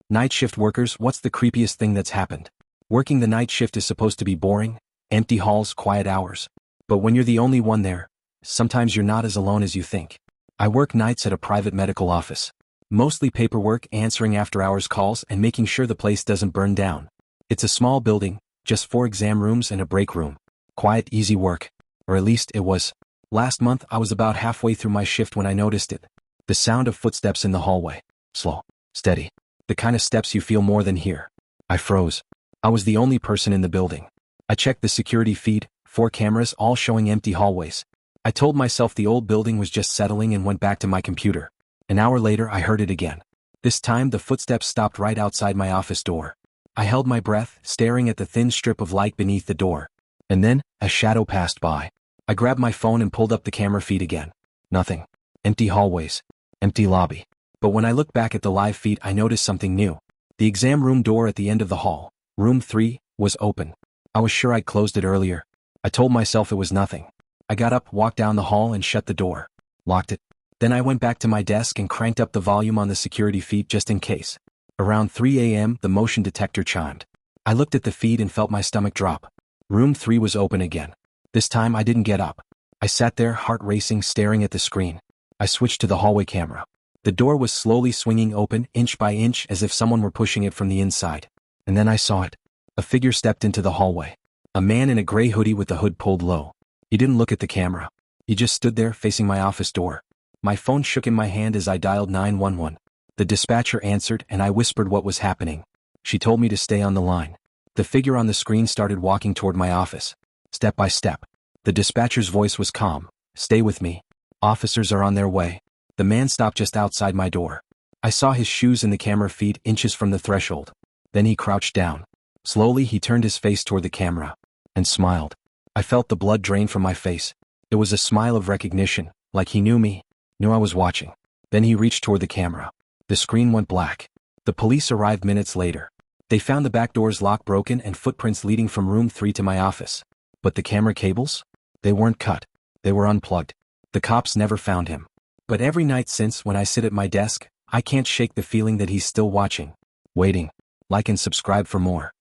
Night shift workers, what's the creepiest thing that's happened? Working the night shift is supposed to be boring, empty halls, quiet hours. But when you're the only one there, sometimes you're not as alone as you think. I work nights at a private medical office. Mostly paperwork, answering after-hours calls, and making sure the place doesn't burn down. It's a small building, just 4 exam rooms and a break room. Quiet, easy work. Or at least it was. Last month I was about halfway through my shift when I noticed it. The sound of footsteps in the hallway. Slow. Steady. The kind of steps you feel more than hear. I froze. I was the only person in the building. I checked the security feed, 4 cameras all showing empty hallways. I told myself the old building was just settling and went back to my computer. An hour later I heard it again. This time the footsteps stopped right outside my office door. I held my breath, staring at the thin strip of light beneath the door. And then, a shadow passed by. I grabbed my phone and pulled up the camera feed again. Nothing. Empty hallways. Empty lobby. But when I looked back at the live feed I noticed something new. The exam room door at the end of the hall, room 3, was open. I was sure I'd closed it earlier. I told myself it was nothing. I got up, walked down the hall and shut the door. Locked it. Then I went back to my desk and cranked up the volume on the security feed just in case. Around 3 a.m. the motion detector chimed. I looked at the feed and felt my stomach drop. Room 3 was open again. This time I didn't get up. I sat there, heart racing, staring at the screen. I switched to the hallway camera. The door was slowly swinging open, inch by inch, as if someone were pushing it from the inside. And then I saw it. A figure stepped into the hallway. A man in a gray hoodie with the hood pulled low. He didn't look at the camera. He just stood there, facing my office door. My phone shook in my hand as I dialed 911. The dispatcher answered and I whispered what was happening. She told me to stay on the line. The figure on the screen started walking toward my office. Step by step. The dispatcher's voice was calm. Stay with me. Officers are on their way. The man stopped just outside my door. I saw his shoes in the camera feed, inches from the threshold. Then he crouched down. Slowly he turned his face toward the camera. And smiled. I felt the blood drain from my face. It was a smile of recognition, like he knew me, knew I was watching. Then he reached toward the camera. The screen went black. The police arrived minutes later. They found the back door's lock broken and footprints leading from room 3 to my office. But the camera cables? They weren't cut. They were unplugged. The cops never found him. But every night since, when I sit at my desk, I can't shake the feeling that he's still watching. Waiting. Like and subscribe for more.